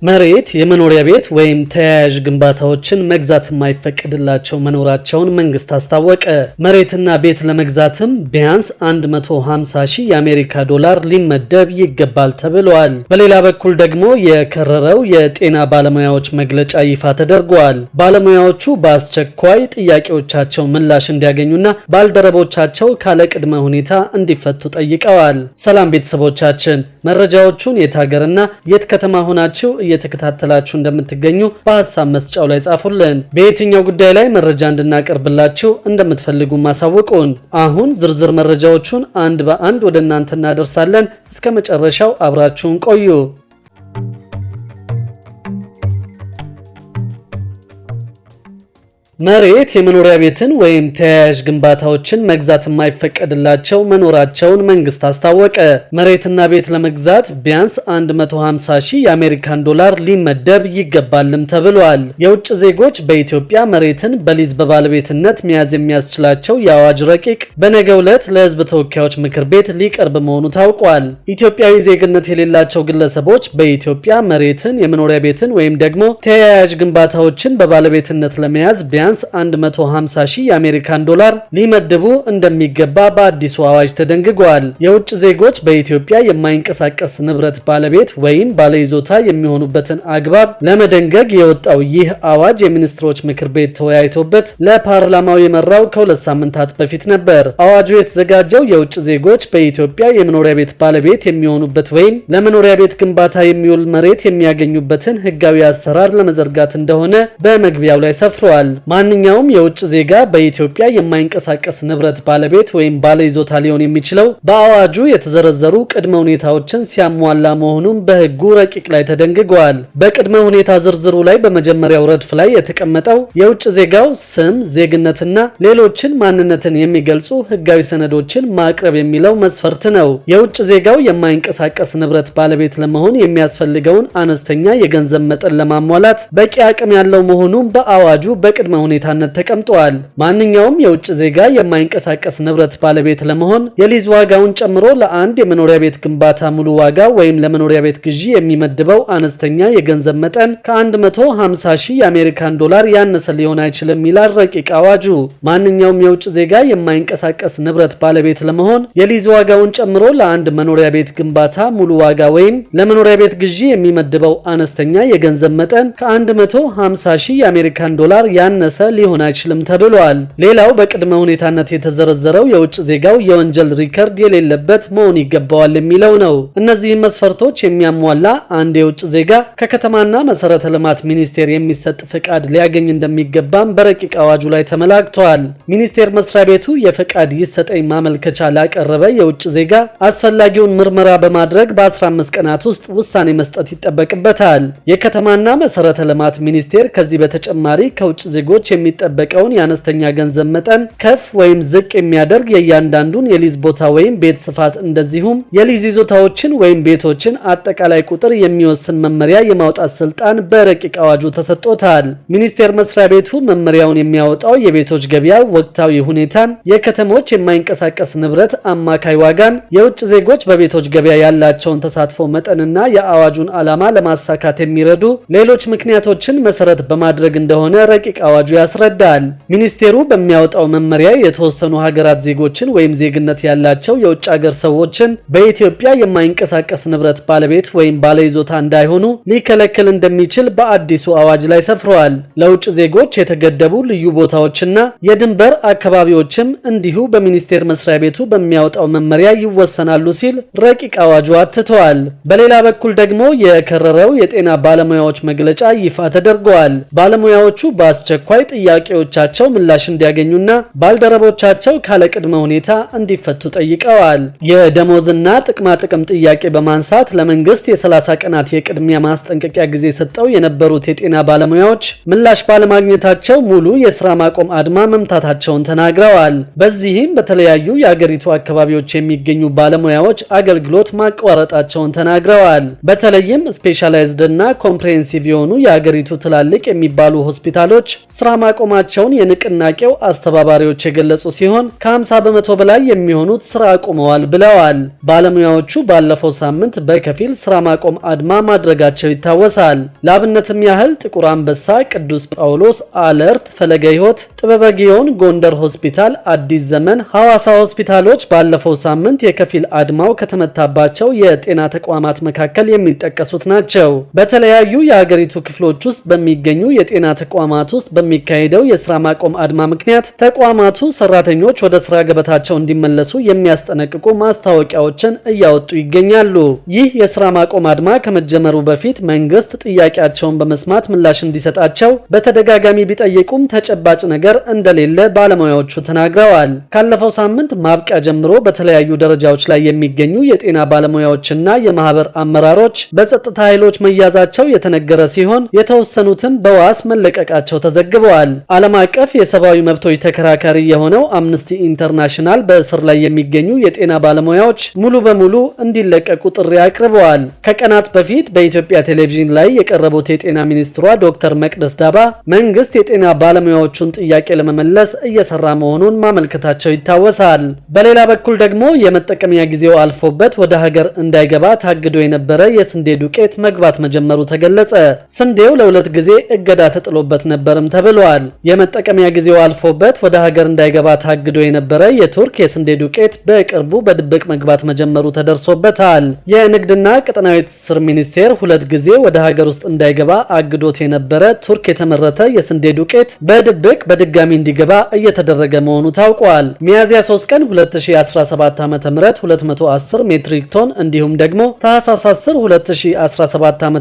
መሬት የመኖሪያ ቤት ወይም ተያያዥ ግንባታዎችን መግዛት የማይፈቀድላቸው መኖራቸውን መንግስት አስታወቀ። መሬትና ቤት ለመግዛትም ቢያንስ 150 ሺህ የአሜሪካ ዶላር ሊመደብ ይገባል ተብሏል። በሌላ በኩል ደግሞ የከረረው የጤና ባለሙያዎች መግለጫ ይፋ ተደርጓል። ባለሙያዎቹ በአስቸኳይ ጥያቄዎቻቸው ምላሽ እንዲያገኙና ባልደረቦቻቸው ካለ ቅድመ ሁኔታ እንዲፈቱ ጠይቀዋል። ሰላም ቤተሰቦቻችን፣ መረጃዎቹን የት ሀገርና የት ከተማ ሆናችሁ እየተከታተላችሁ እንደምትገኙ በሐሳብ መስጫው ላይ ጻፉልን። በየትኛው ጉዳይ ላይ መረጃ እንድናቀርብላችሁ እንደምትፈልጉ ማሳውቁን። አሁን ዝርዝር መረጃዎቹን አንድ በአንድ ወደ እናንተ እናደርሳለን። እስከ መጨረሻው አብራችሁን ቆዩ። መሬት የመኖሪያ ቤትን ወይም ተያያዥ ግንባታዎችን መግዛት የማይፈቀድላቸው መኖራቸውን መንግስት አስታወቀ። መሬትና ቤት ለመግዛት ቢያንስ 150 ሺህ የአሜሪካን ዶላር ሊመደብ ይገባልም ተብሏል። የውጭ ዜጎች በኢትዮጵያ መሬትን በሊዝ በባለቤትነት መያዝ የሚያስችላቸው የአዋጅ ረቂቅ በነገው ዕለት ለሕዝብ ተወካዮች ምክር ቤት ሊቀርብ መሆኑ ታውቋል። ኢትዮጵያዊ ዜግነት የሌላቸው ግለሰቦች በኢትዮጵያ መሬትን፣ የመኖሪያ ቤትን ወይም ደግሞ ተያያዥ ግንባታዎችን በባለቤትነት ለመያዝ ቢያንስ 150 ሺህ የአሜሪካን ዶላር ሊመድቡ እንደሚገባ በአዲሱ አዋጅ ተደንግጓል። የውጭ ዜጎች በኢትዮጵያ የማይንቀሳቀስ ንብረት ባለቤት ወይም ባለይዞታ የሚሆኑበትን አግባብ ለመደንገግ የወጣው ይህ አዋጅ የሚኒስትሮች ምክር ቤት ተወያይቶበት ለፓርላማው የመራው ከ2 ሳምንታት በፊት ነበር። አዋጁ የተዘጋጀው የውጭ ዜጎች በኢትዮጵያ የመኖሪያ ቤት ባለቤት የሚሆኑበት ወይም ለመኖሪያ ቤት ግንባታ የሚውል መሬት የሚያገኙበትን ሕጋዊ አሰራር ለመዘርጋት እንደሆነ በመግቢያው ላይ ሰፍሯል። ማንኛውም የውጭ ዜጋ በኢትዮጵያ የማይንቀሳቀስ ንብረት ባለቤት ወይም ባለይዞታ ሊሆን የሚችለው በአዋጁ የተዘረዘሩ ቅድመ ሁኔታዎችን ሲያሟላ መሆኑን በሕጉ ረቂቅ ላይ ተደንግጓል። በቅድመ ሁኔታ ዝርዝሩ ላይ በመጀመሪያው ረድፍ ላይ የተቀመጠው የውጭ ዜጋው ስም፣ ዜግነትና ሌሎችን ማንነትን የሚገልጹ ሕጋዊ ሰነዶችን ማቅረብ የሚለው መስፈርት ነው። የውጭ ዜጋው የማይንቀሳቀስ ንብረት ባለቤት ለመሆን የሚያስፈልገውን አነስተኛ የገንዘብ መጠን ለማሟላት በቂ አቅም ያለው መሆኑን በአዋጁ በቅድመ ሁኔታነት ተቀምጧል። ማንኛውም የውጭ ዜጋ የማይንቀሳቀስ ንብረት ባለቤት ለመሆን የሊዝ ዋጋውን ጨምሮ ለአንድ የመኖሪያ ቤት ግንባታ ሙሉ ዋጋ ወይም ለመኖሪያ ቤት ግዢ የሚመድበው አነስተኛ የገንዘብ መጠን ከ150 ሺህ የአሜሪካን ዶላር ያነሰ ሊሆን አይችልም ይላል ረቂቅ አዋጁ። ማንኛውም የውጭ ዜጋ የማይንቀሳቀስ ንብረት ባለቤት ለመሆን የሊዝ ዋጋውን ጨምሮ ለአንድ መኖሪያ ቤት ግንባታ ሙሉ ዋጋ ወይም ለመኖሪያ ቤት ግዢ የሚመድበው አነስተኛ የገንዘብ መጠን ከ150 ሺህ የአሜሪካን ዶላር ያነሰ ሊሆን አይችልም ተብሏል። ሌላው በቅድመ ሁኔታነት የተዘረዘረው የውጭ ዜጋው የወንጀል ሪከርድ የሌለበት መሆን ይገባዋል የሚለው ነው። እነዚህም መስፈርቶች የሚያሟላ አንድ የውጭ ዜጋ ከከተማና መሰረተ ልማት ሚኒስቴር የሚሰጥ ፍቃድ ሊያገኝ እንደሚገባም በረቂቅ አዋጁ ላይ ተመላክቷል። ሚኒስቴር መስሪያ ቤቱ የፍቃድ ይሰጠኝ ማመልከቻ ላቀረበ የውጭ ዜጋ አስፈላጊውን ምርመራ በማድረግ በ15 ቀናት ውስጥ ውሳኔ መስጠት ይጠበቅበታል። የከተማና መሰረተ ልማት ሚኒስቴር ከዚህ በተጨማሪ ከውጭ ዜጎች የሚጠበቀውን የአነስተኛ ገንዘብ መጠን ከፍ ወይም ዝቅ የሚያደርግ የእያንዳንዱን የሊዝ ቦታ ወይም ቤት ስፋት እንደዚሁም የሊዝ ይዞታዎችን ወይም ቤቶችን አጠቃላይ ቁጥር የሚወስን መመሪያ የማውጣት ስልጣን በረቂቅ አዋጁ ተሰጥቶታል። ሚኒስቴር መስሪያ ቤቱ መመሪያውን የሚያወጣው የቤቶች ገበያ ወቅታዊ ሁኔታን፣ የከተሞች የማይንቀሳቀስ ንብረት አማካይ ዋጋን፣ የውጭ ዜጎች በቤቶች ገበያ ያላቸውን ተሳትፎ መጠንና የአዋጁን ዓላማ ለማሳካት የሚረዱ ሌሎች ምክንያቶችን መሰረት በማድረግ እንደሆነ ረቂቅ አዋጁ ያስረዳል። ሚኒስቴሩ በሚያወጣው መመሪያ የተወሰኑ ሀገራት ዜጎችን ወይም ዜግነት ያላቸው የውጭ ሀገር ሰዎችን በኢትዮጵያ የማይንቀሳቀስ ንብረት ባለቤት ወይም ባለይዞታ እንዳይሆኑ ሊከለክል እንደሚችል በአዲሱ አዋጅ ላይ ሰፍሯል። ለውጭ ዜጎች የተገደቡ ልዩ ቦታዎችና የድንበር አካባቢዎችም እንዲሁ በሚኒስቴር መስሪያ ቤቱ በሚያወጣው መመሪያ ይወሰናሉ ሲል ረቂቅ አዋጁ አትተዋል። በሌላ በኩል ደግሞ የከረረው የጤና ባለሙያዎች መግለጫ ይፋ ተደርጓል። ባለሙያዎቹ በአስቸኳይ ጥያቄዎቻቸው ምላሽ እንዲያገኙና ባልደረቦቻቸው ካለ ቅድመ ሁኔታ እንዲፈቱ ጠይቀዋል። የደሞዝና ጥቅማ ጥቅም ጥያቄ በማንሳት ለመንግስት የ30 ቀናት የቅድሚያ ማስጠንቀቂያ ጊዜ ሰጠው የነበሩት የጤና ባለሙያዎች ምላሽ ባለማግኘታቸው ሙሉ የስራ ማቆም አድማ መምታታቸውን ተናግረዋል። በዚህም በተለያዩ የአገሪቱ አካባቢዎች የሚገኙ ባለሙያዎች አገልግሎት ማቋረጣቸውን ተናግረዋል። በተለይም ስፔሻላይዝድ እና ኮምፕሬሄንሲቭ የሆኑ የአገሪቱ ትላልቅ የሚባሉ ሆስፒታሎች ስራ ስራ ማቆማቸውን የንቅናቄው አስተባባሪዎች የገለጹ ሲሆን ከ50 በመቶ በላይ የሚሆኑት ስራ አቁመዋል ብለዋል። ባለሙያዎቹ ባለፈው ሳምንት በከፊል ስራ ማቆም አድማ ማድረጋቸው ይታወሳል። ለአብነትም ያህል ጥቁር አንበሳ፣ ቅዱስ ጳውሎስ፣ አለርት፣ ፈለገ ሕይወት፣ ጥበበ ጊዮን፣ ጎንደር ሆስፒታል፣ አዲስ ዘመን፣ ሐዋሳ ሆስፒታሎች ባለፈው ሳምንት የከፊል አድማው ከተመታባቸው የጤና ተቋማት መካከል የሚጠቀሱት ናቸው። በተለያዩ የሀገሪቱ ክፍሎች ውስጥ በሚገኙ የጤና ተቋማት ውስጥ በሚካሄደው የስራ ማቆም አድማ ምክንያት ተቋማቱ ሰራተኞች ወደ ስራ ገበታቸው እንዲመለሱ የሚያስጠነቅቁ ማስታወቂያዎችን እያወጡ ይገኛሉ። ይህ የስራ ማቆም አድማ ከመጀመሩ በፊት መንግስት ጥያቄያቸውን በመስማት ምላሽ እንዲሰጣቸው በተደጋጋሚ ቢጠይቁም ተጨባጭ ነገር እንደሌለ ባለሙያዎቹ ተናግረዋል። ካለፈው ሳምንት ማብቂያ ጀምሮ በተለያዩ ደረጃዎች ላይ የሚገኙ የጤና ባለሙያዎችና የማህበር አመራሮች በጸጥታ ኃይሎች መያዛቸው የተነገረ ሲሆን የተወሰኑትን በዋስ መለቀቃቸው ተዘግበዋል። ዓለም አቀፍ የሰብአዊ መብቶች ተከራካሪ የሆነው አምነስቲ ኢንተርናሽናል በእስር ላይ የሚገኙ የጤና ባለሙያዎች ሙሉ በሙሉ እንዲለቀቁ ጥሪ አቅርበዋል። ከቀናት በፊት በኢትዮጵያ ቴሌቪዥን ላይ የቀረቡት የጤና ሚኒስትሯ ዶክተር መቅደስ ዳባ መንግስት የጤና ባለሙያዎቹን ጥያቄ ለመመለስ እየሰራ መሆኑን ማመልከታቸው ይታወሳል። በሌላ በኩል ደግሞ የመጠቀሚያ ጊዜው አልፎበት ወደ ሀገር እንዳይገባ ታግዶ የነበረ የስንዴ ዱቄት መግባት መጀመሩ ተገለጸ። ስንዴው ለሁለት ጊዜ እገዳ ተጥሎበት ነበርም ተብሏል። የመጠቀሚያ ጊዜው አልፎበት ወደ ሀገር እንዳይገባ ታግዶ የነበረ የቱርክ የስንዴ ዱቄት በቅርቡ በድብቅ መግባት መጀመሩ ተደርሶበታል። የንግድና ቀጠናዊ ትስስር ሚኒስቴር ሁለት ጊዜ ወደ ሀገር ውስጥ እንዳይገባ አግዶት የነበረ ቱርክ የተመረተ የስንዴ ዱቄት በድብቅ በድጋሚ እንዲገባ እየተደረገ መሆኑ ታውቋል። ሚያዝያ 3 ቀን 2017 ዓ.ም 210 ሜትሪክ ቶን እንዲሁም ደግሞ ታህሳስ 10 2017 ዓ.ም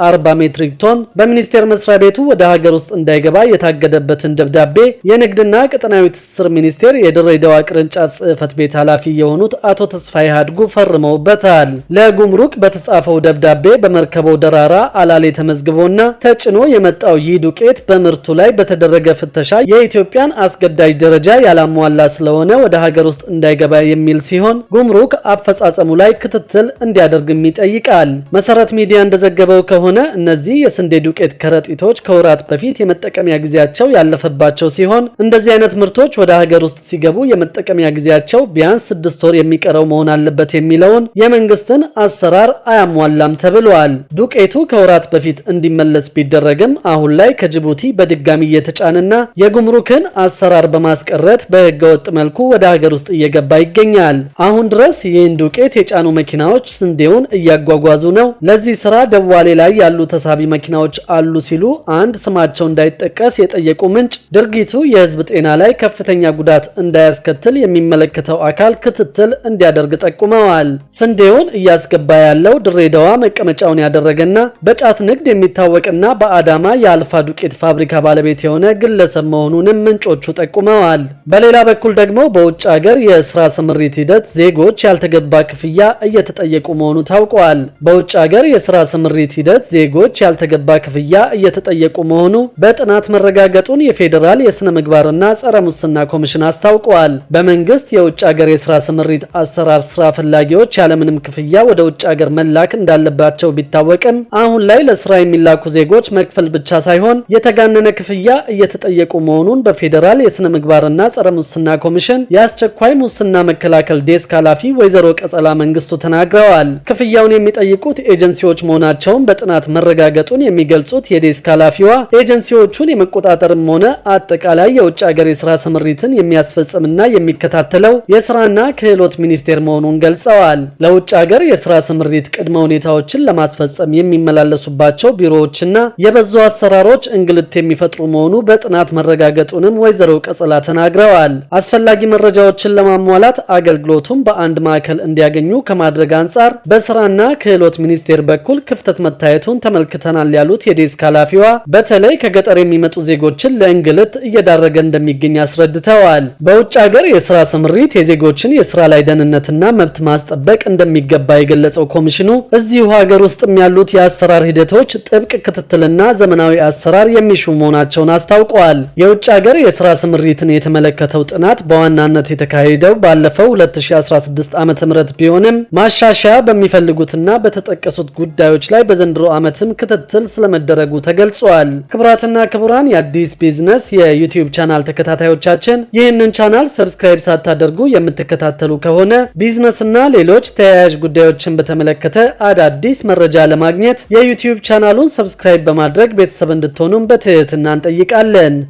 40 ሜትሪክ ቶን በሚኒስቴር መስሪያ ቤቱ ወደ ሀገር ውስጥ እንዳይገባ የታገደበትን ደብዳቤ የንግድና ቀጠናዊ ትስስር ሚኒስቴር የድሬዳዋ ቅርንጫፍ ጽሕፈት ቤት ኃላፊ የሆኑት አቶ ተስፋዬ ሀድጉ ፈርመውበታል። ለጉምሩክ በተጻፈው ደብዳቤ በመርከበው ደራራ አላሌ ተመዝግቦና ተጭኖ የመጣው ይህ ዱቄት በምርቱ ላይ በተደረገ ፍተሻ የኢትዮጵያን አስገዳጅ ደረጃ ያላሟላ ስለሆነ ወደ ሀገር ውስጥ እንዳይገባ የሚል ሲሆን ጉምሩክ አፈጻጸሙ ላይ ክትትል እንዲያደርግም ይጠይቃል። መሰረት ሚዲያ እንደዘገበው ከሆነ እነዚህ የስንዴ ዱቄት ከረጢቶች ከወራት በፊት የመጠቀሚያ ጊዜያቸው ያለፈባቸው ሲሆን እንደዚህ አይነት ምርቶች ወደ ሀገር ውስጥ ሲገቡ የመጠቀሚያ ጊዜያቸው ቢያንስ 6 ወር የሚቀረው መሆን አለበት የሚለውን የመንግስትን አሰራር አያሟላም ተብሏል። ዱቄቱ ከወራት በፊት እንዲመለስ ቢደረግም አሁን ላይ ከጅቡቲ በድጋሚ እየተጫነና የጉምሩክን አሰራር በማስቀረት በህገወጥ መልኩ ወደ ሀገር ውስጥ እየገባ ይገኛል። አሁን ድረስ ይህን ዱቄት የጫኑ መኪናዎች ስንዴውን እያጓጓዙ ነው። ለዚህ ስራ ደዋሌ ላይ ያሉ ተሳቢ መኪናዎች አሉ ሲሉ አንድ ስማቸው እንዳይጠቀስ የጠየቁ ምንጭ ድርጊቱ የህዝብ ጤና ላይ ከፍተኛ ጉዳት እንዳያስከትል የሚመለከተው አካል ክትትል እንዲያደርግ ጠቁመዋል። ስንዴውን እያስገባ ያለው ድሬዳዋ መቀመጫውን ያደረገና በጫት ንግድ የሚታወቅና በአዳማ የአልፋ ዱቄት ፋብሪካ ባለቤት የሆነ ግለሰብ መሆኑንም ምንጮቹ ጠቁመዋል። በሌላ በኩል ደግሞ በውጭ ሀገር የስራ ስምሪት ሂደት ዜጎች ያልተገባ ክፍያ እየተጠየቁ መሆኑ ታውቋል። በውጭ ሀገር የስራ ስምሪት ሂደት ዜጎች ያልተገባ ክፍያ እየተጠየቁ መሆኑ በጥናት መረጋገጡን የፌዴራል የስነ ምግባርና ጸረ ሙስና ኮሚሽን አስታውቋል። በመንግስት የውጭ ሀገር የስራ ስምሪት አሰራር ስራ ፈላጊዎች ያለምንም ክፍያ ወደ ውጭ ሀገር መላክ እንዳለባቸው ቢታወቅም አሁን ላይ ለስራ የሚላኩ ዜጎች መክፈል ብቻ ሳይሆን የተጋነነ ክፍያ እየተጠየቁ መሆኑን በፌዴራል የስነ ምግባርና ጸረ ሙስና ኮሚሽን የአስቸኳይ ሙስና መከላከል ዴስክ ኃላፊ ወይዘሮ ቀጸላ መንግስቱ ተናግረዋል። ክፍያውን የሚጠይቁት ኤጀንሲዎች መሆናቸውን በጥናት መረጋገጡን የሚገልጹት የዴስክ ኃላፊዋ ኤጀንሲዎቹን የመቆጣጠርም ሆነ አጠቃላይ የውጭ ሀገር የስራ ስምሪትን የሚያስፈጽምና የሚከታተለው የስራና ክህሎት ሚኒስቴር መሆኑን ገልጸዋል። ለውጭ ሀገር የስራ ስምሪት ቅድመ ሁኔታዎችን ለማስፈጸም የሚመላለሱባቸው ቢሮዎችና የበዙ አሰራሮች እንግልት የሚፈጥሩ መሆኑ በጥናት መረጋገጡንም ወይዘሮ ቀጸላ ተናግረዋል። አስፈላጊ መረጃዎችን ለማሟላት አገልግሎቱን በአንድ ማዕከል እንዲያገኙ ከማድረግ አንጻር በስራና ክህሎት ሚኒስቴር በኩል ክፍተት መታየቱን ተመልክተናል ያሉት የዴስክ ኃላፊዋ በተለይ ከገጠር የሚመጡ ዜጎችን ለእንግልት እየዳረገ እንደሚገኝ አስረድተዋል። በውጭ ሀገር የስራ ስምሪት የዜጎችን የስራ ላይ ደህንነትና መብት ማስጠበቅ እንደሚገባ የገለጸው ኮሚሽኑ እዚሁ ሀገር ውስጥም ያሉት የአሰራር ሂደቶች ጥብቅ ክትትልና ዘመናዊ አሰራር የሚሹ መሆናቸውን አስታውቀዋል። የውጭ ሀገር የስራ ስምሪትን የተመለከተው ጥናት በዋናነት የተካሄደው ባለፈው 2016 ዓ.ም ቢሆንም ማሻሻያ በሚፈልጉትና በተጠቀሱት ጉዳዮች ላይ በዘንድሮ ዓመትም ክትትል ስለመደረጉ ተገልጿል። ክቡራትና ክቡራን ክቡራን የአዲስ ቢዝነስ የዩቲዩብ ቻናል ተከታታዮቻችን ይህንን ቻናል ሰብስክራይብ ሳታደርጉ የምትከታተሉ ከሆነ ቢዝነስና ሌሎች ተያያዥ ጉዳዮችን በተመለከተ አዳዲስ መረጃ ለማግኘት የዩቲዩብ ቻናሉን ሰብስክራይብ በማድረግ ቤተሰብ እንድትሆኑም በትህትና እንጠይቃለን።